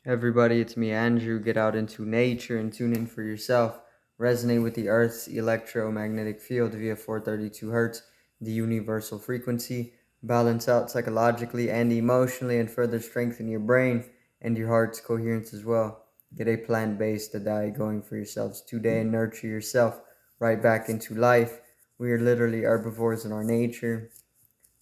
Everybody, it's me, Andrew. Get out into nature and tune in for yourself. Resonate with the Earth's electromagnetic field via 432 hertz, the universal frequency. Balance out psychologically and emotionally, and further strengthen your brain and your heart's coherence as well. Get a plant based diet going for yourselves today and nurture yourself right back into life. We are literally herbivores in our nature.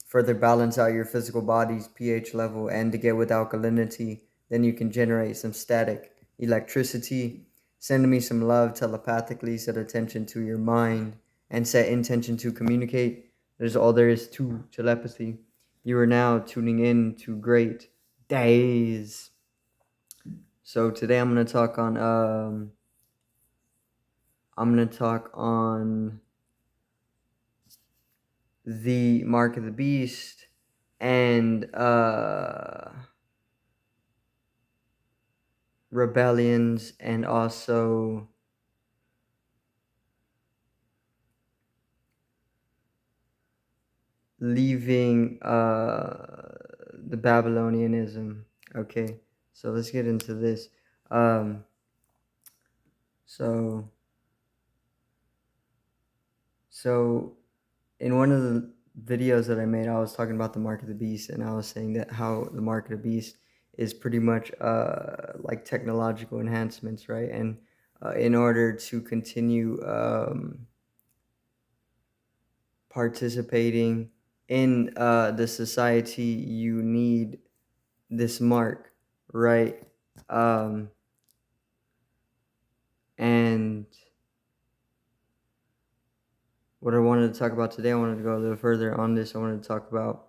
Further balance out your physical body's pH level, and to get with alkalinity, then you can generate some static electricity. Send me some love telepathically, set attention to your mind, and set intention to communicate. There's all there is to telepathy. You are now tuning in to great days. So today I'm gonna talk on the mark of the beast and rebellions, and also leaving the Babylonianism. Okay, so let's get into this. Um, so so in one of the videos that I made, I was talking about the mark of the beast, and I was saying that how the mark of the beast is pretty much like technological enhancements, right? And in order to continue participating in the society, you need this mark, right? Um, and what I wanted to talk about today, I wanted to go a little further on this. I wanted to talk about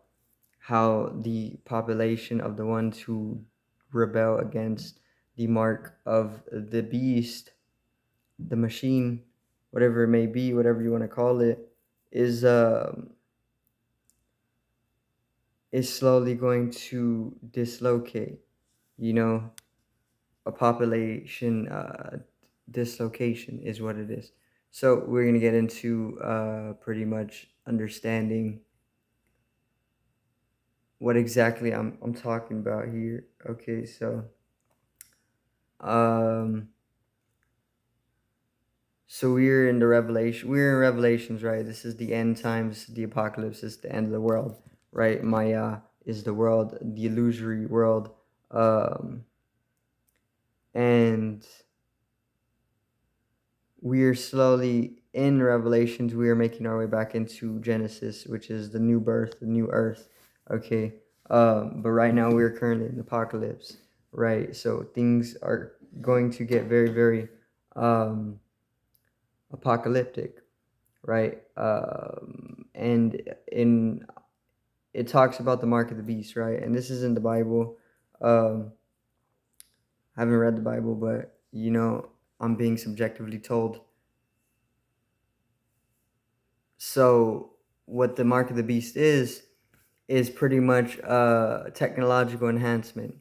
how the population of the ones who rebel against the mark of the beast, the machine, whatever it may be, whatever you want to call it, is um, is slowly going to dislocate. You know, a population dislocation is what it is. So we're gonna get into pretty much understanding what exactly I'm talking about here. Okay, um, so we're in the Revelation. We're in Revelations, right? This is the end times. The apocalypse is the end of the world, right? Maya is the world, the illusory world, and we're slowly in Revelations. We are making our way back into Genesis, which is the new birth, the new earth. Okay, but right now we're currently in Apocalypse, right? So things are going to get very, very um, apocalyptic, right? And in it talks about the mark of the beast, right? And this is in the Bible. Um, I haven't read the Bible, but I'm being subjectively told. So what the mark of the beast is pretty much technological enhancement,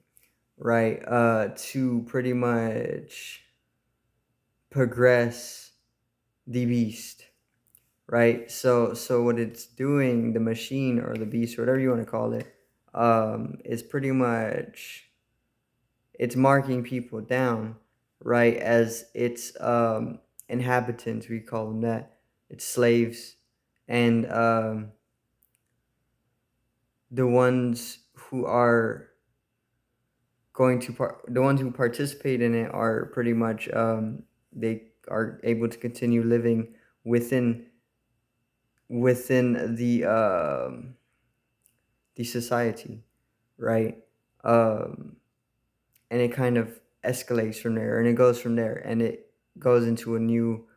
right? To pretty much progress the beast, right? So what it's doing, the machine or the beast, or whatever you want to call it, is pretty much it's marking people down, right? As its inhabitants, we call them that. It's slaves, and the ones who are the ones who participate in it are pretty much they are able to continue living within the society, right? um and it kind of escalates from there, and it goes from there, and goes into a new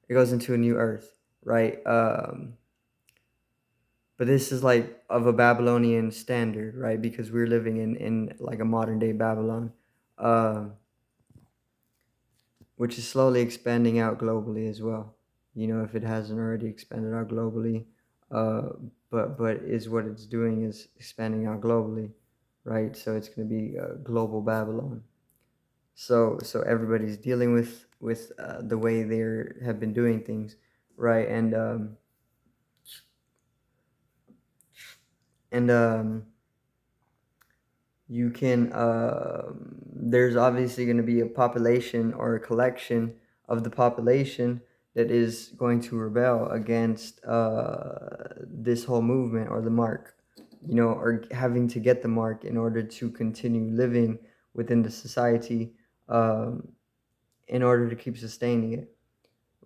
it goes into a new earth, right? But this is like of a Babylonian standard, right? Because we're living in like a modern day Babylon, uh, which is slowly expanding out globally as well. If it hasn't already expanded out globally, uh, but is what it's doing is expanding out globally, right? So it's going to be global Babylon. So everybody's dealing with the way they have been doing things, right? And you can there's obviously going to be a population or a collection of the population that is going to rebel against this whole movement or the mark, or having to get the mark in order to continue living within the society, um, in order to keep sustaining it.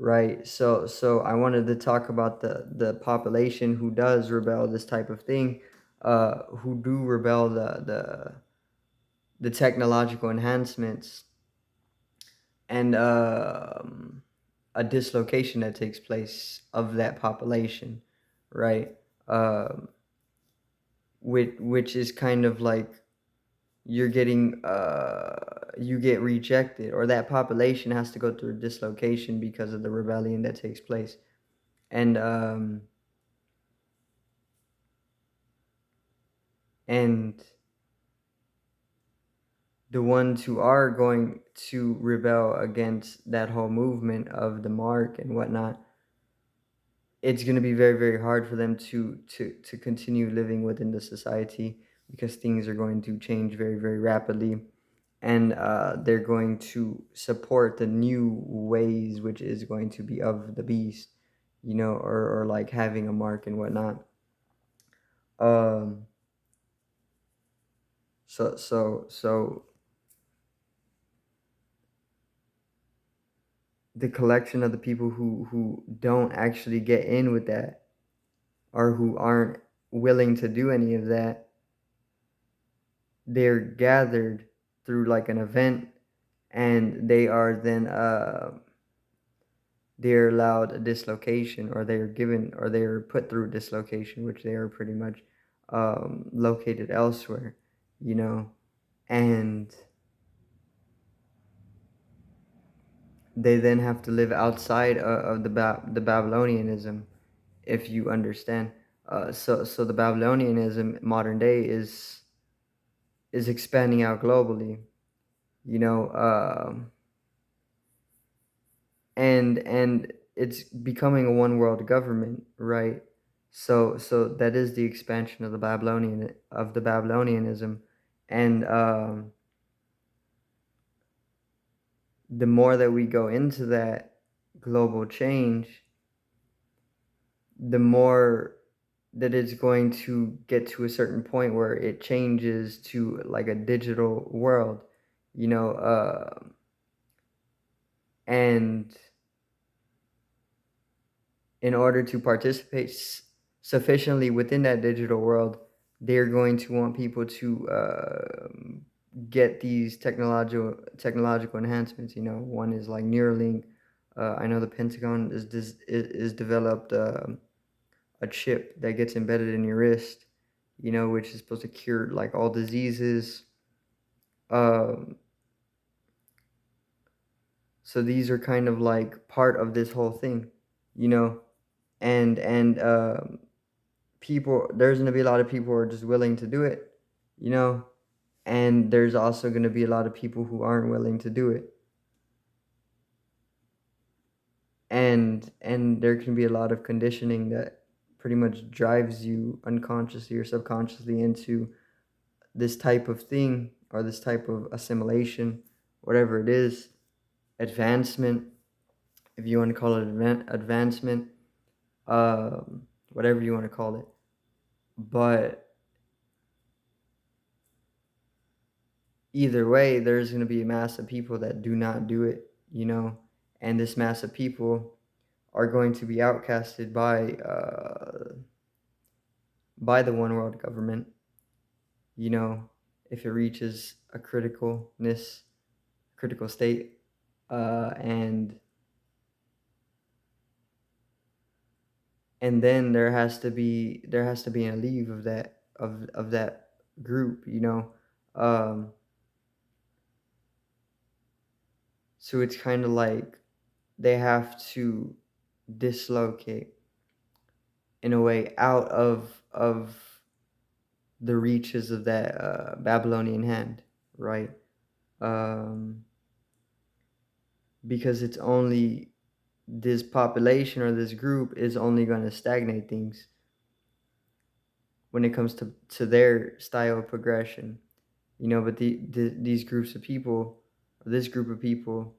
Right. So I wanted to talk about the population who does rebel this type of thing, who do rebel the technological enhancements, and a dislocation that takes place of that population, right? Um, which is kind of like you're getting you get rejected, or that population has to go through a dislocation because of the rebellion that takes place. And um and the ones who are going to rebel against that whole movement of the mark and whatnot, it's going to be very, very hard for them to continue living within the society, because things are going to change very, very rapidly, and they're going to support the new ways, which is going to be of the beast, or like having a mark and whatnot. um so the collection of the people who don't actually get in with that, or who aren't willing to do any of that, they're gathered through like an event, and they are then they're allowed a dislocation, or they're given, or they're put through a dislocation, which they are pretty much located elsewhere, you know and they then have to live outside of the Babylonianism, if you understand. So the Babylonianism modern day is expanding out globally, you know, and it's becoming a one world government, right? So that is the expansion of the Babylonianism, and the more that we go into that global change, the more that it's going to get to a certain point where it changes to like a digital world, you know, and in order to participate sufficiently within that digital world, they're going to want people to get these technological enhancements. One is like Neuralink. I know the Pentagon is developed a chip that gets embedded in your wrist, which is supposed to cure like all diseases. Um, so these are kind of like part of this whole thing, you know, and people, there's going to be a lot of people who are just willing to do it, you know, and there's also going to be a lot of people who aren't willing to do it. And there can be a lot of conditioning that pretty much drives you unconsciously or subconsciously into this type of thing, or this type of assimilation, whatever it is, advancement, if you want to call it advancement, whatever you want to call it. But either way, there's going to be a mass of people that do not do it, and this mass of people are going to be outcasted by the one world government, you know, if it reaches a critical state, and then there has to be a leave of that group, um, so it's kind of like they have to dislocate in a way out of the reaches of that Babylonian hand, right? Um, because it's only this population or this group is only going to stagnate things when it comes to their style of progression. But these groups of people, or this group of people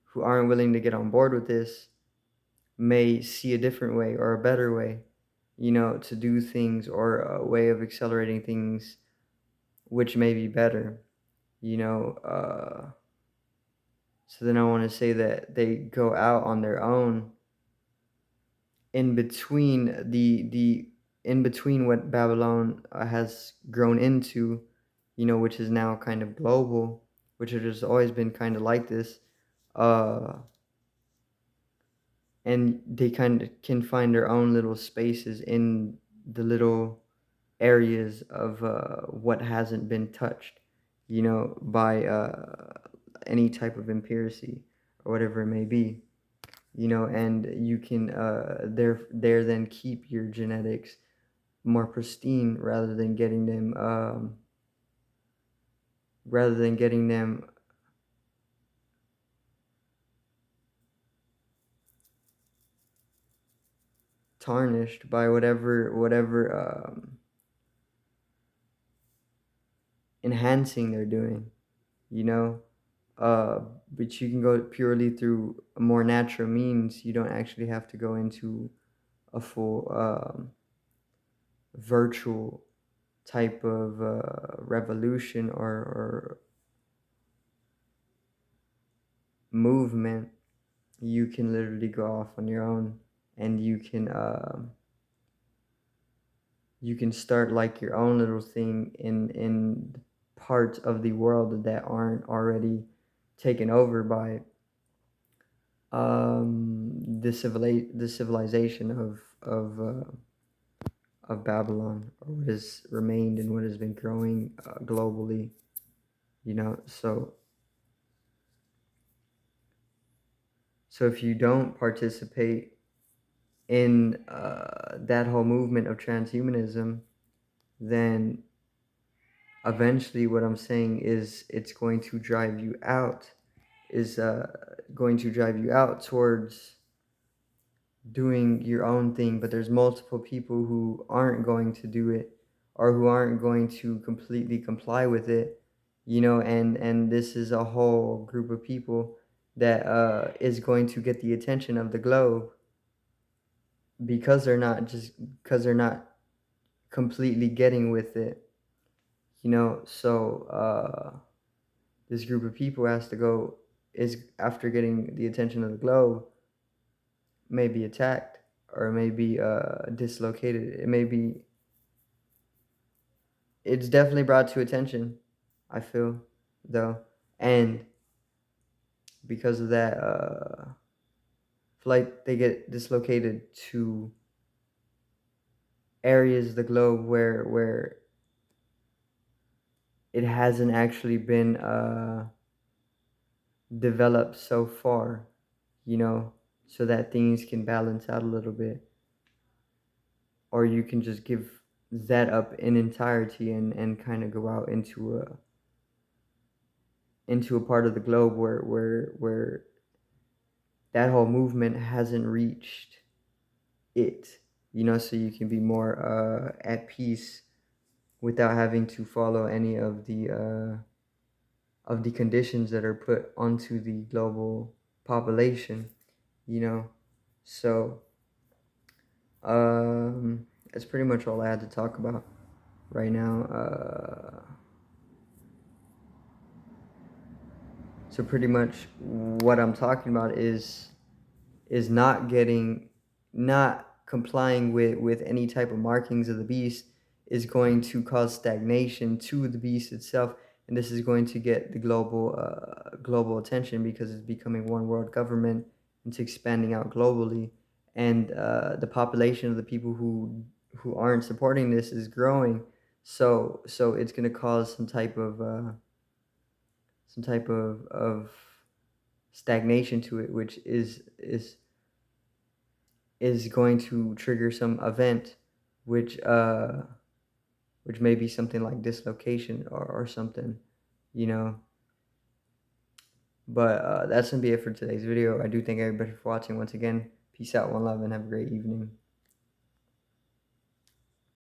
who aren't willing to get on board with this, may see a different way or a better way, to do things, or a way of accelerating things which may be better, you know. So then I want to say that they go out on their own in between the in between what Babylon has grown into, which is now kind of global, which has just always been kind of like this, uh, and they kind of can find their own little spaces in the little areas of what hasn't been touched, by any type of empiracy or whatever it may be, and you can there then keep your genetics more pristine, rather than getting them tarnished by whatever enhancing they're doing, you know. uh, but you can go purely through more natural means. You don't actually have to go into a full virtual type of revolution or movement. You can literally go off on your own, and you can start like your own little thing in parts of the world that aren't already taken over by the civilization of Babylon, or what has remained and what has been growing globally. So if you don't participate in that whole movement of transhumanism, then eventually what I'm saying is it's going to drive you out, is going to drive you out towards doing your own thing. But there's multiple people who aren't going to do it, or who aren't going to completely comply with it, and this is a whole group of people that is going to get the attention of the globe, because they're not completely getting with it, so this group of people has to go, is after getting the attention of the globe, may be attacked, or may be dislocated. It's definitely brought to attention, I feel, though. And because of that, like they get dislocated to areas of the globe where it hasn't actually been developed so far, so that things can balance out a little bit. Or you can just give that up in entirety, and kind of go out into a part of the globe where that whole movement hasn't reached it, so you can be more at peace without having to follow any of the conditions that are put onto the global population, you know. So that's pretty much all I had to talk about right now. So pretty much what I'm talking about is not complying with any type of markings of the beast is going to cause stagnation to the beast itself, and this is going to get the global attention, because it's becoming one world government. It's expanding out globally, and the population of the people who aren't supporting this is growing. So it's going to cause some type of stagnation to it, which is going to trigger some event, which which may be something like dislocation, or something, you know. But that's gonna be it for today's video. I do thank everybody for watching once again. Peace out, one love, and have a great evening.